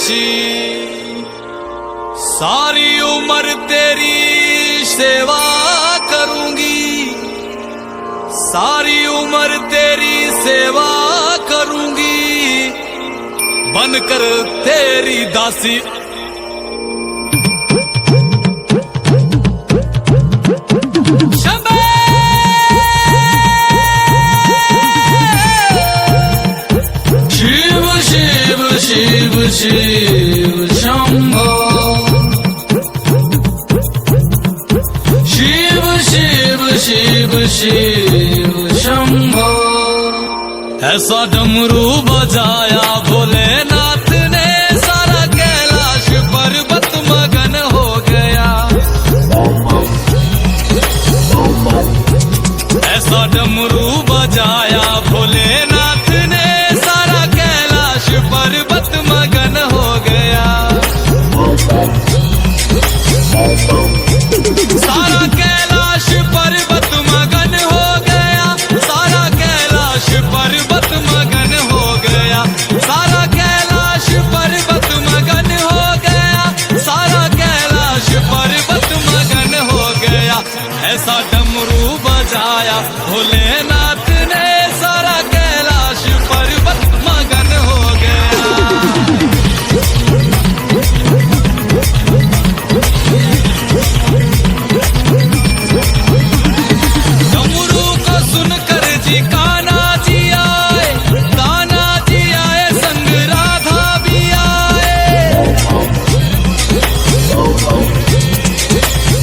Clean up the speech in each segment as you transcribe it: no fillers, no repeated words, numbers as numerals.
दासी, सारी उम्र तेरी सेवा करूंगी, सारी उम्र तेरी सेवा करूंगी, बनकर तेरी दासी। शिव शिव शिव शिव शंभो, शिव शिव शिव शिव शंभो। ऐसा डमरू बजाया भोलेनाथ ने, सारा कैलाश पर्वत मगन हो गया। ऐसा डमरू बजाया भोलेनाथ ने, सारा कैलाश पर्वत मगन हो गया। सारा कैलाश पर्वत मगन हो गया, सारा कैलाश पर्वत मगन हो गया, सारा कैलाश पर्वत मगन हो गया, सारा कैलाश पर्वत मगन हो गया। ऐसा डमरू बजाया भोलेनाथ ने, सारा कैलाश पर्वत मगन हो गया। डमरू को सुनकर जी कान्हा जी आए, कान्हा जी आए संग राधा भी आए।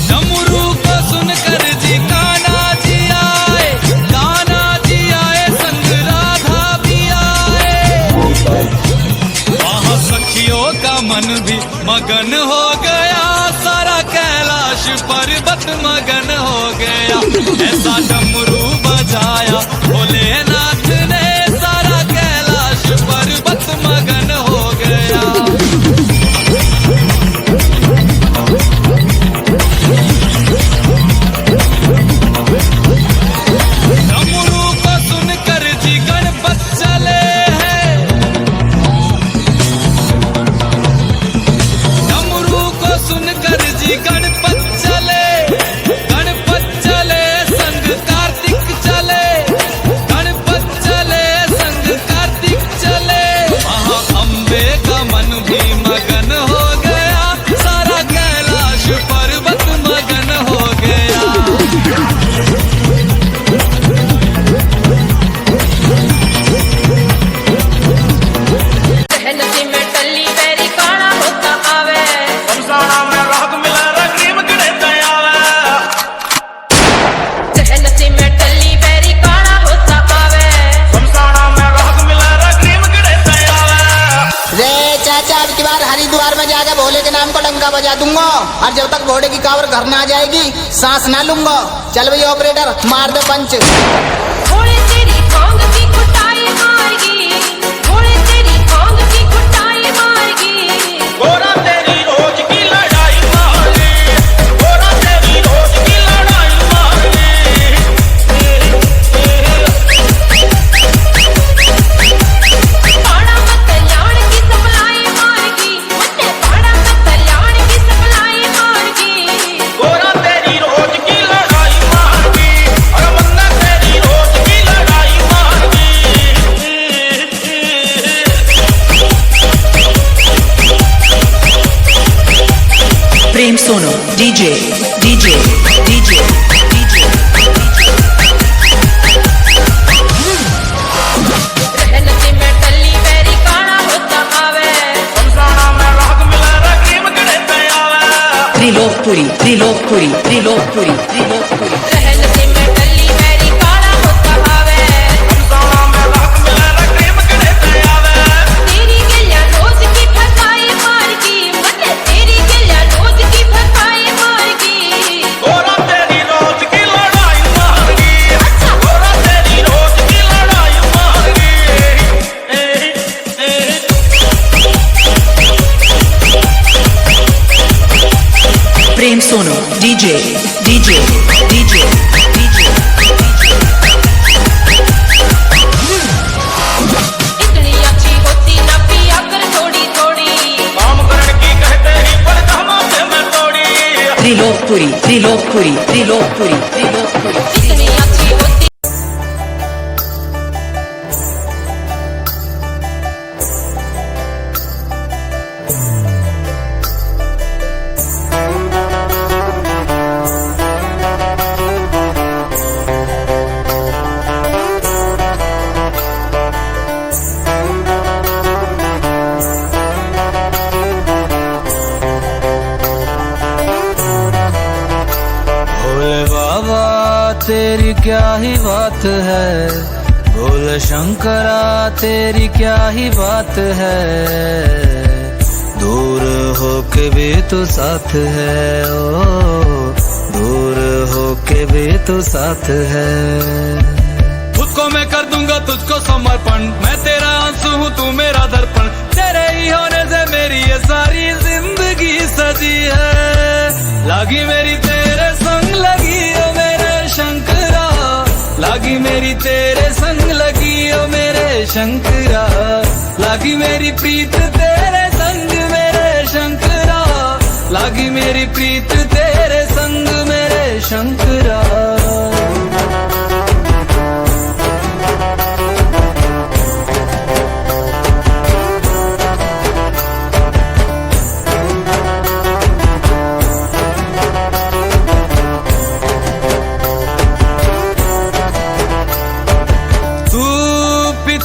डमरू को सुनकर जी कान्हा जी आए, कान्हा जी आए संग राधा भी आए। वहाँ सखियों का मन भी मगन हो गया, सारा कैलाश पर्वत मगन हो गया। ऐसा डमरू बजाया भोलेनाथ ने, सारा कैलाश पर्वत मगन हो गया। डमरू को सुनकर जी गणपत चले हैं, डमरू को सुनकर जी गणपत चले, गणपत चले संग कार्तिक चले, गणपत चले संग कार्तिक चले। वहाँ अम्बे का मन भी मगन हो गया, सारा कैलाश पर्वत मगन हो गया। नदी में टल्ली बैरी काड़ा होता आवे, शमशाना में राग मिला रकीम गड़े दयावे। नदी में टल्ली बैरी काड़ा होता आवे, शमशाना में राग मिला रकीम गड़े दयावे। रे चाचा, अब की बार हरिद्वार में जाकर भोले के नाम को डंका बजा दूंगा, और जब तक घोड़े की कावर घर ना आ जाएगी सांस ना लूंगा। चल भाई ऑपरेटर, मार दे पंच। घोड़े तेरी खोंग की कुटाई मारगी, घोड़े तेरी खोंग की कुटाई मारगी। गोरा तेरी रोज की लड़ाई मारगी, गोरा तेरी रोज की लड़ाई मारगी। पाड़ा मत कल्याण की सप्लाई मारगी, मन्ने पाड़ा मत कल्याण की सप्लाई मारगी। गोरा तेरी रोज की लड़ाई मारगी, और मन्ना तेरी रोज की लड़ाई मारगी। प्रेम सोनो डीजे डीजे डीजे डीजे। नदी में टल्ली बैरी काड़ा होता आवे, शमशाना में राग मिला रकीम गड़े दयावे। त्रिलोकपुरी त्रिलोकपुरी त्रिलोकपुरी त्रिलोकपुरी। नदी में टल्ली बैरी काड़ा होता आवे, शमशाना में राग मिला रकीम गड़े दयावे। तेरी गिलिया रोज की फसाई मारगी, मन्ने तेरी गिलिया रोज की फसाई मारगी। गोरा तेरी रोज की लड़ाई मारगी, अच्छा गोरा तेरी रोज की लड़ाई मारगी। प्रेम सोनो डीजे डीजे डीजे डीजे। इतनी अच्छी होती ना पिया कर थोड़ी थोड़ी, त्रिलोकपुरी त्रिलोकपुरी त्रिलोकपुरी त्रिलोकपुरी कितनी अच्छी होती भोले बाबा तेरी क्या ही बात है, भोले शंकरा तेरी क्या ही बात है, दूर होके भी तू साथ है, ओ दूर होके भी तू साथ है। खुद को मैं कर दूंगा तुझको समर्पण, मैं तेरा आंसू हूँ तू मेरा दर्पण, तेरे ही होने से मेरी ये सारी जिंदगी सजी है। लागी मेरी तेरे संग लगी ओ मेरे शंकरा, लागी मेरी तेरे संग लगी ओ मेरे शंकरा, लागी मेरी प्रीत तेरे संग मेरे शंकरा, लागी मेरी प्रीत तेरे संग मेरे शंकरा।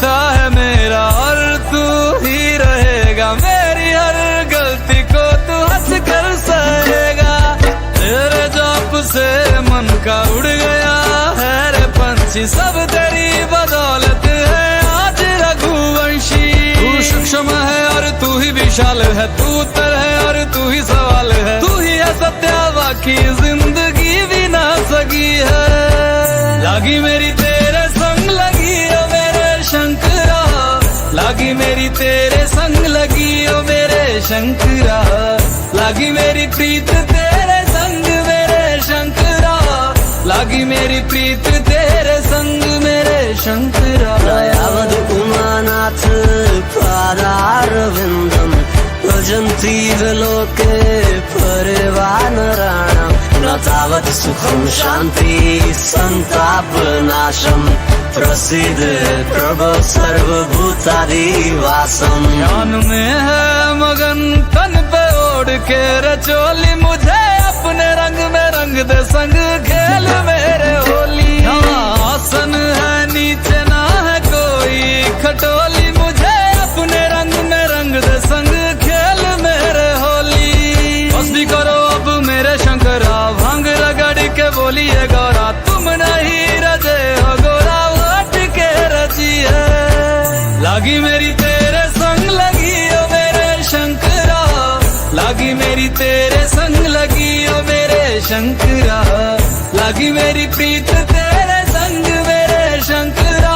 है मेरा और तू ही रहेगा, मेरी हर गलती को तू हंस कर सहेगा, तेरे जाप से मन का उड़ गया है रे पंछी, सब तेरी बदौलत है आज रघुवंशी। तू सूक्ष्म है और तू ही विशाल है, तू उत्तर है और तू ही सवाल है, तू ही है सत्या बाकी जिंदगी भी ना सकी है। लागी मेरी तेरे संग लगी ओ मेरे शंकरा, लागी मेरी तेरे संग लगी ओ मेरे शंकरा, लागी मेरी प्रीत तेरे संग मेरे शंकरा, लागी मेरी प्रीत तेरे संग मेरे शंकरा। दयावद उमानाथ पादारविन्दम् भजन्ति विलोके परिवानराणाम्, न तावत् सुखं शान्ति सन्तापनाशम्, प्रसिद्ध प्रभो सर्वभूतादिवासम्। ज्ञान में है मगन तन पे ओढ़ के रचोली, मुझे अपने रंग में रंग दे संग खेल मेरे होली। आसन है नीचे ना है कोई खटोली, मुझे अपने रंग में रंग दे संग खेल मेरे होली। बस भी करो अब मेरे शंकरा, भांग रगड़ के बोलिए गौरा, तुम नहीं रजे हो गोरा हट के रची है। लागी मेरी तेरे संग लगी ओ मेरे शंकरा, लागी मेरी तेरे संग लगी ओ मेरे शंकरा, लागी मेरी प्रीत तेरे संग मेरे शंकरा,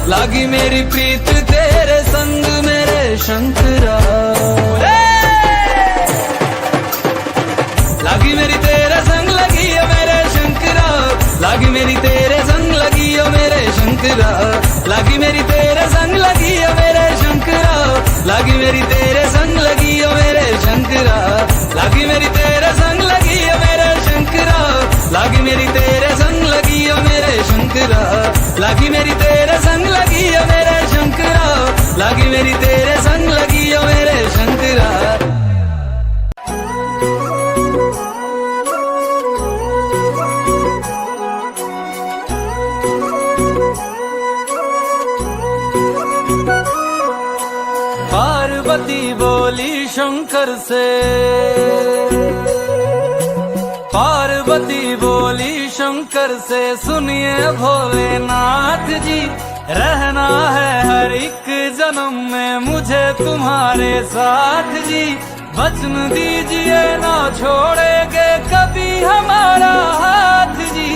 लागी मेरी प्रीत तेरे संग मेरे शंकरा। लागी मेरी तेरे संग लगी ओ मेरे शंकरा, लागी मेरी तेरे संग लगी ओ मेरे शंकरा, लागी मेरी तेरे संग लगी ओ मेरे शंकरा, लागी मेरी तेरे संग लगी ओ मेरे शंकरा, लागी मेरी तेरे संग लगी ओ मेरे शंकरा, लागी मेरी तेरे संग लगी ओ मेरे शंकरा, लागी मेरी तेरे संग लगी ओ मेरे शंकरा, लागी मेरी तेरे संग लगी ओ मेरे शंकरा। पार्वती बोली शंकर से, पार्वती बोली शंकर से, सुनिए भोलेनाथ जी, रहना है हर एक जन्म में मुझे तुम्हारे साथ जी, वचन दीजिए ना छोड़ेंगे कभी हमारा हाथ जी।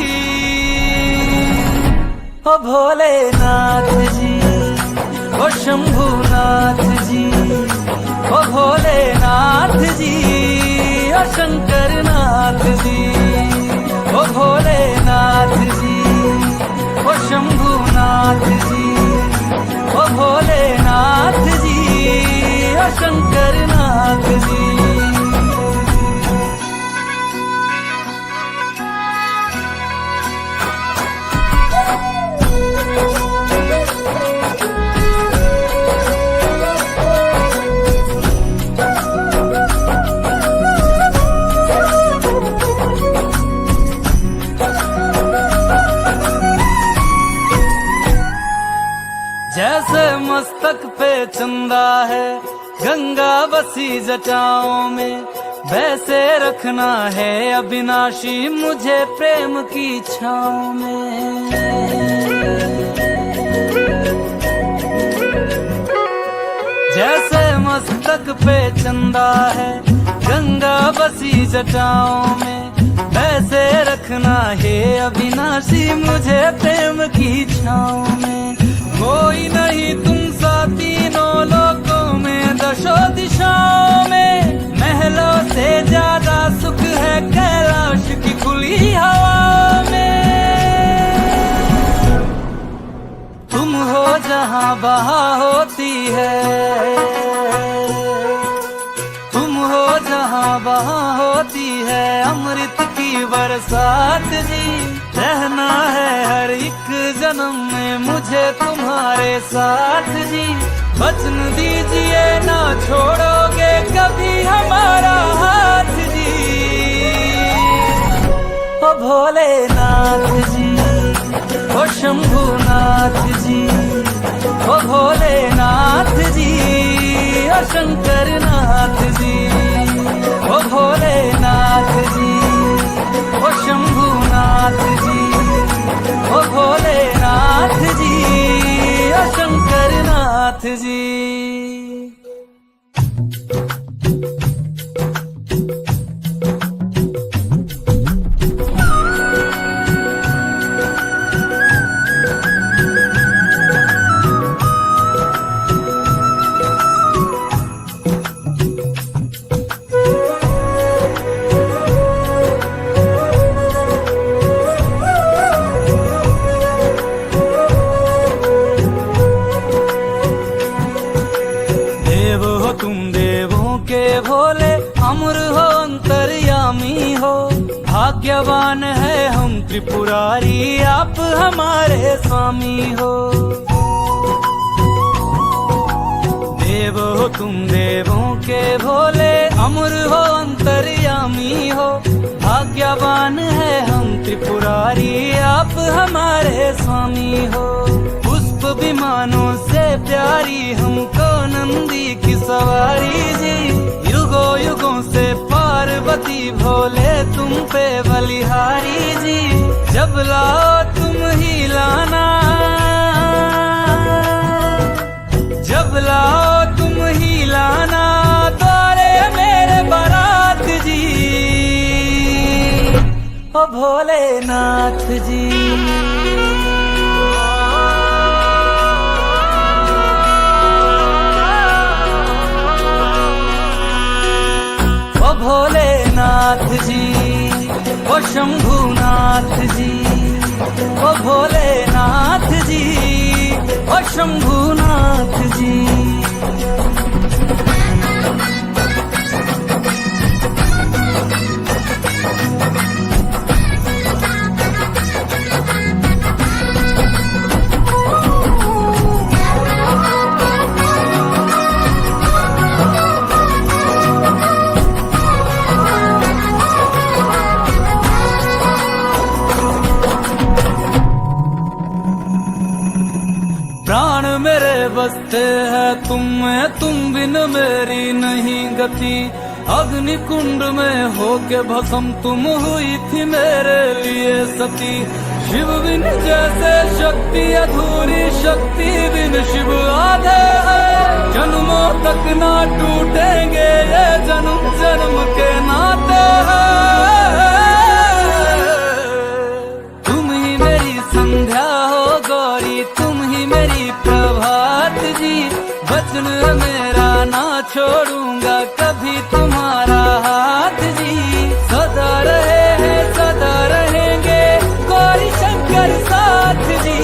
ओ भोलेनाथ जी, ओ शंभुनाथ जी, ओ भोलेनाथ जी, ओ शंकरनाथ जी, ओ भोलेनाथ जी, ओ शंभुनाथ जी, ओ भोलेनाथ जी, ओ शंकरनाथ जी। चंदा है, गंगा बसी जटाओं में, वैसे रखना है अविनाशी मुझे प्रेम की छाँव में। जैसे मस्तक पे चंदा है, गंगा बसी जटाओं में, वैसे रखना है अविनाशी मुझे प्रेम की छाँव में। कोई नहीं तुम सा तीनों लोकों में, दशों दिशाओं में, महलों से ज्यादा सुख है कैलाश की खुली हवा में। तुम हो जहाँ वहाँ होती है, तुम हो जहाँ वहाँ होती है अमृत की बरसात जी। रहना है हर एक जन्म में मुझे तुम्हारे साथ जी। वचन दीजिए ना छोड़ोगे कभी हमारा हाथ जी। ओ भोलेनाथ जी, ओ शंभुनाथ जी, ओ भोलेनाथ जी, ओ शंकरनाथ जी, ओ भोलेनाथ जी, ओ शंभुनाथ जी, ओ भोलेनाथ जी, ओ शंकरनाथ जी। भोले अमर हो अंतर्यामी हो, भाग्यवान है हम त्रिपुरारी आप हमारे स्वामी हो। देव हो तुम देवों के भोले, अमर हो अंतर्यामी हो, भाग्यवान है हम त्रिपुरारी आप हमारे स्वामी हो। पुष्प विमानों से प्यारी हमको नंदी की सवारी जी। युगों युगों से पार्वती भोले तुम पे बलिहारी जी। जब लाओ तुम ही लाना, जब लाओ तुम ही लाना द्वारे मेरे बारात जी। ओ भोलेनाथ जी, भोलेनाथ जी, ओ शंभुनाथ जी, ओ भोलेनाथ जी, ओ शंभुनाथ जी। प्राण मेरे बसते हैं तुम में, तुम बिन मेरी नहीं गति। अग्नि कुंड में होके भस्म तुम हुई थी मेरे लिए सती। शिव बिन जैसे शक्ति अधूरी, शक्ति बिन शिव आधे है। जन्मों तक ना टूटेंगे ये जन्म जन्म के नाते हैं। तुम ही मेरी संध्या हो गौरी, तुम ही मेरी प्रभात जी। वचन मेरा ना छोड़ूंगा कभी तुम्हारा हाथ जी। सदा रहे हैं सदा रहेंगे गौरी शंकर साथ जी।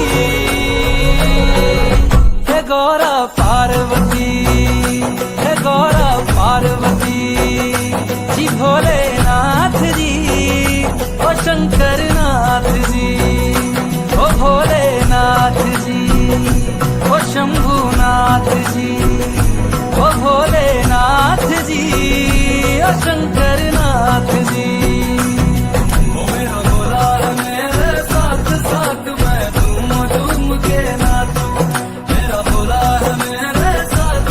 हे गौरा पार्वती, हे गौरा पार्वती जी। भोलेनाथ जी, ओ शंकरनाथ जी, ओ भोलेनाथ जी, ओ शंभुनाथ जी, ओ भोलेनाथ जी, ओ शंकरनाथ जी। ओ मेरा भोला मेरे साथ साथ मैं झूम झूम के नाचूं। मेरा भोला मेरे साथ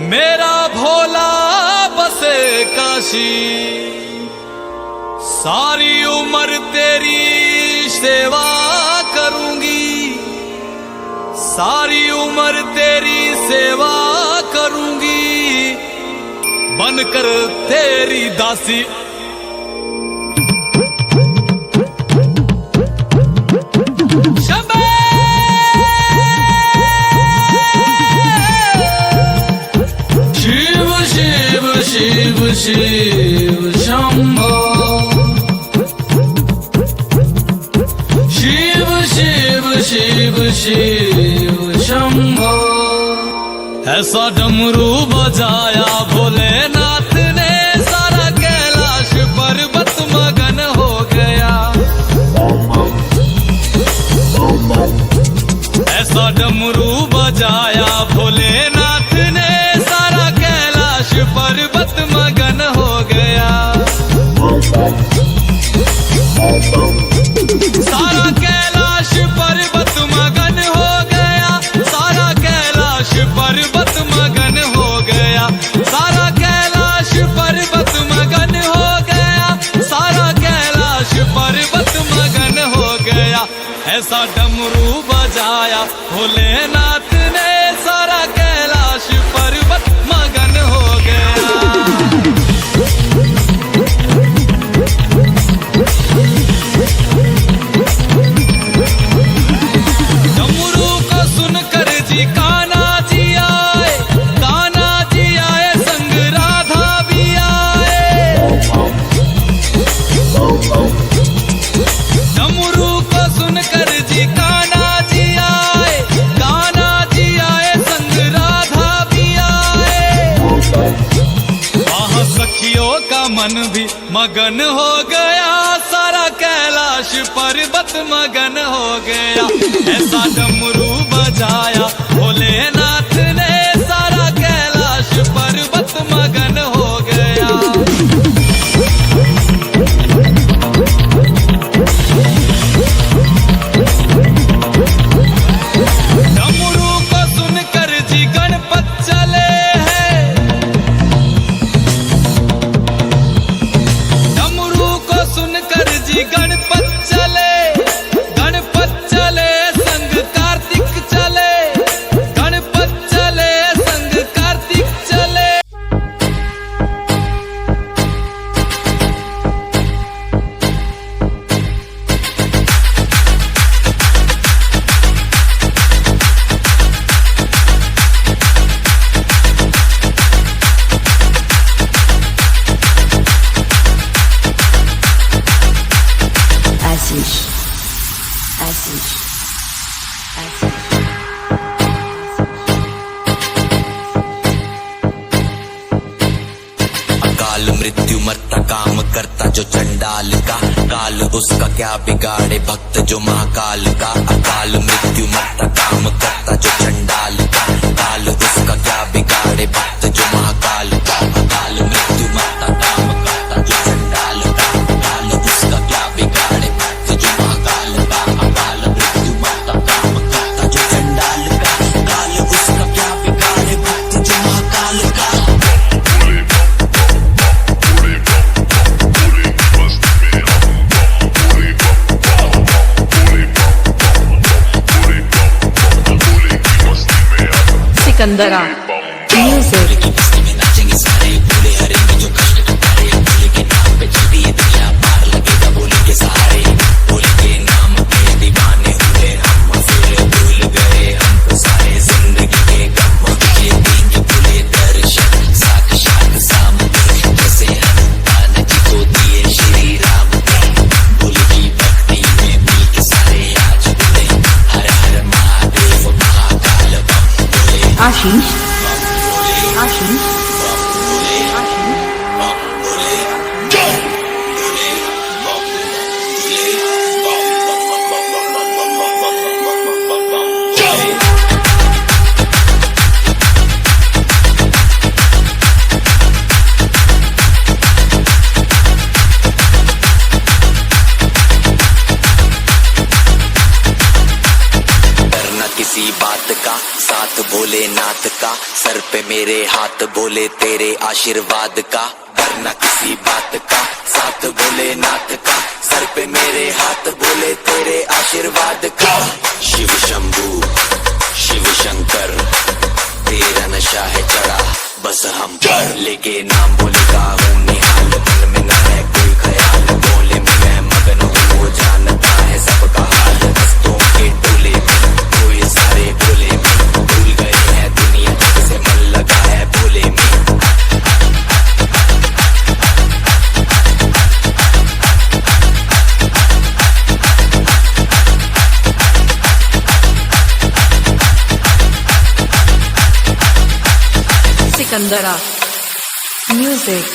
मेरा भोला बसे काशी, सारी उम्र तेरी सेवा करूंगी, सारी उम्र तेरी सेवा करूंगी, बनकर तेरी दासी। शिव शिव शिव शिव शंभो, शिव शिव शिव शिव शंभो। ऐसा डमरू बजाया भोलेनाथ ने, सारा कैलाश पर्वत मगन हो गया। ऐसा डमरू बजाया भोलेनाथ ने, सारा कैलाश पर्वत मगन हो गया। सारा कैलाश पर्वत मगन हो गया, सारा कैलाश पर्वत मगन हो गया, सारा कैलाश पर्वत मगन हो गया, सारा कैलाश पर्वत मगन हो गया। ऐसा डमरू बजाया भोलेनाथ ने, सारा कैलाश पर्वत मगन हो गया। डमरू को सुनकर जी कान्हा जी आए, कान्हा जी आए संग राधा भी आए। डमरू को सुनकर जी कान्हा जी आए, कान्हा जी आए संग राधा भी आए। वहाँ सखियों का मन भी मगन हो गया, सारा कैलाश पर्वत मगन हो गया। ऐसा डमरू बजाया भोलेनाथ ने, सारा कैलाश पर्वत मगन हो गया। डमरू को सुनकर जी गणपत चले हैं, डमरू को सुनकर जी गणपत चले, गणपत चले संग कार्तिक चले, गणपत चले संग कार्तिक चले। Assis. Assis. Assis. अकाल मृत्यु मरता काम करता जो चंडाल का, काल उसका क्या बिगाड़े भक्त जो महाकाल का। अकाल मृत्यु मरता काम करता जो चंडाल का, काल उसका क्या बिगाड़े भक्त जो महाकाल का। अकाल मृत्यु मरता काम करता जो चंडाल का, काल उसका क्या बिगाड़े भक्त जो महाकाल का। अकाल मृत्यु मरता काम करता जो चंडाल का, काल उसका क्या बिगाड़े भक्त जो महाकाल का। Sikandara. Music. Ashish. Ashish. किसी बात का साथ भोलेनाथ भोलेनाथ का, सर पे मेरे हाथ बोले तेरे आशीर्वाद का, डरना किसी बात का, साथ भोलेनाथ का, सर पे मेरे हाथ बोले तेरे आशीर्वाद का। शिव शंभू शिव शंकर तेरा नशा है चढ़ा बस हम पर, लेके नाम भोले का हूँ निहाल, मन में न है कोई ख्याल, भोले में मैं मगन हूँ, वो जानता है सबका हाल, हंसों के टोले में कोई सारे भोले में, भूल गए हैं दुनिया जब से मन लगा है भोले में। सिकंदरा म्यूजिक।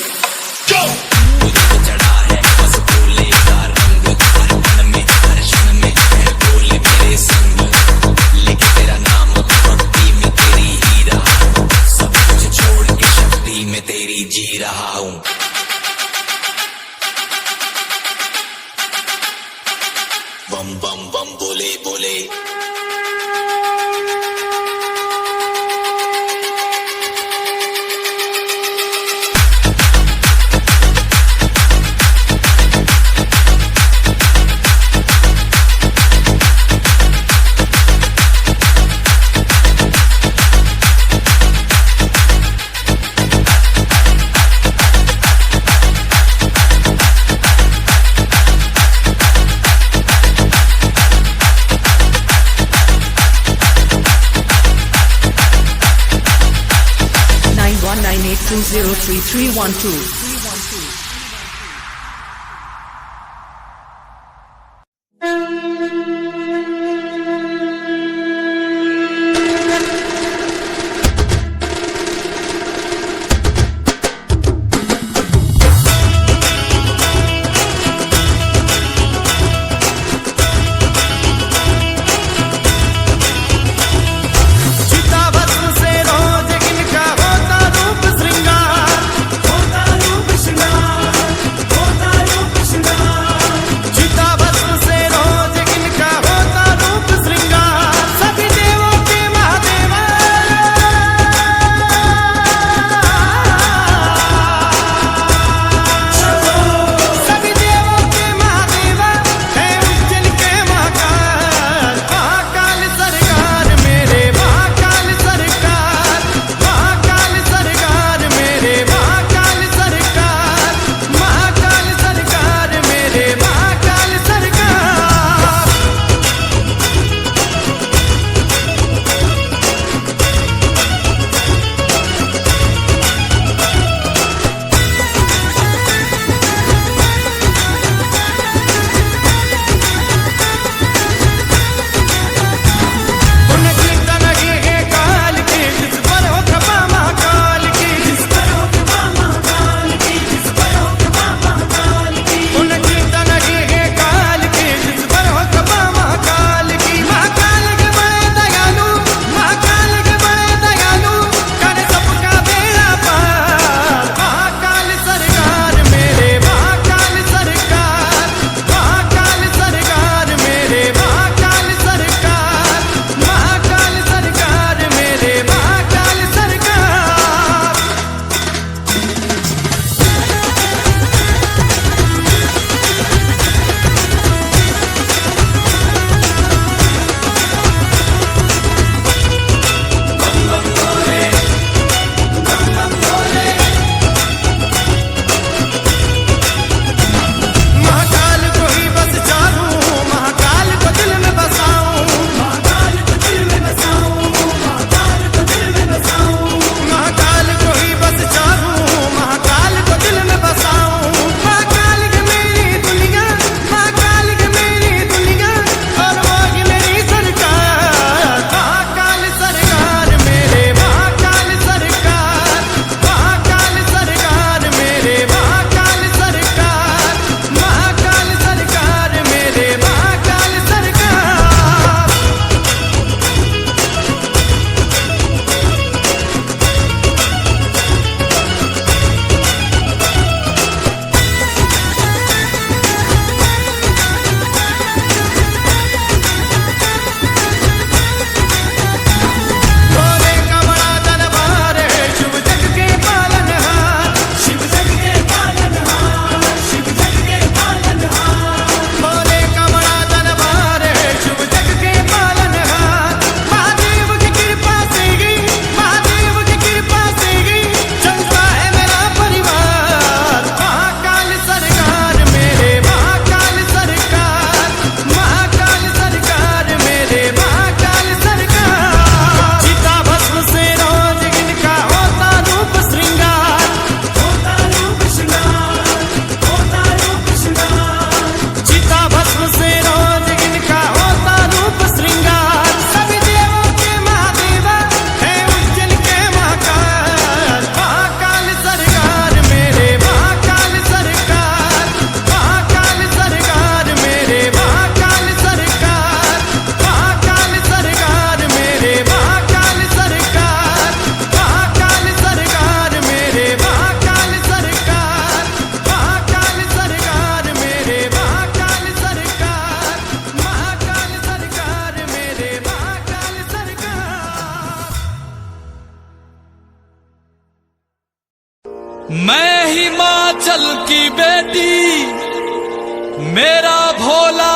तुझे चढ़ा है बस भोले का रंग, हर मन में हर क्षण में है भोले मेरे संग, लेके तेरा नाम भक्ति में तेरी हीरा, सब कुछ छोड़ के शक्ति में तेरी जी रहा हूँ। बम बम बम बोले बोले। $9198203312 मैं हिमाचल की बेटी, मेरा भोला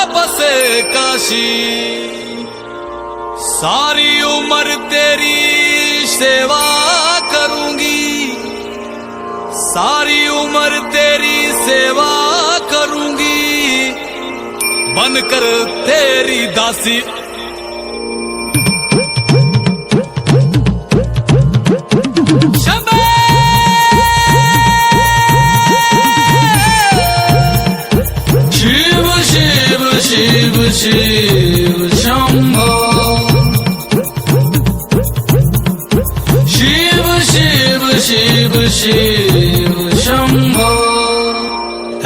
बसे काशी, सारी उम्र तेरी सेवा करूंगी, सारी उम्र तेरी सेवा करूंगी, बनकर तेरी दासी। शिव शिव शिव शिव शंभो, शिव शिव शिव शिव शंभो।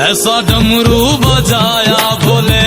ऐसा डमरू बजाया भोले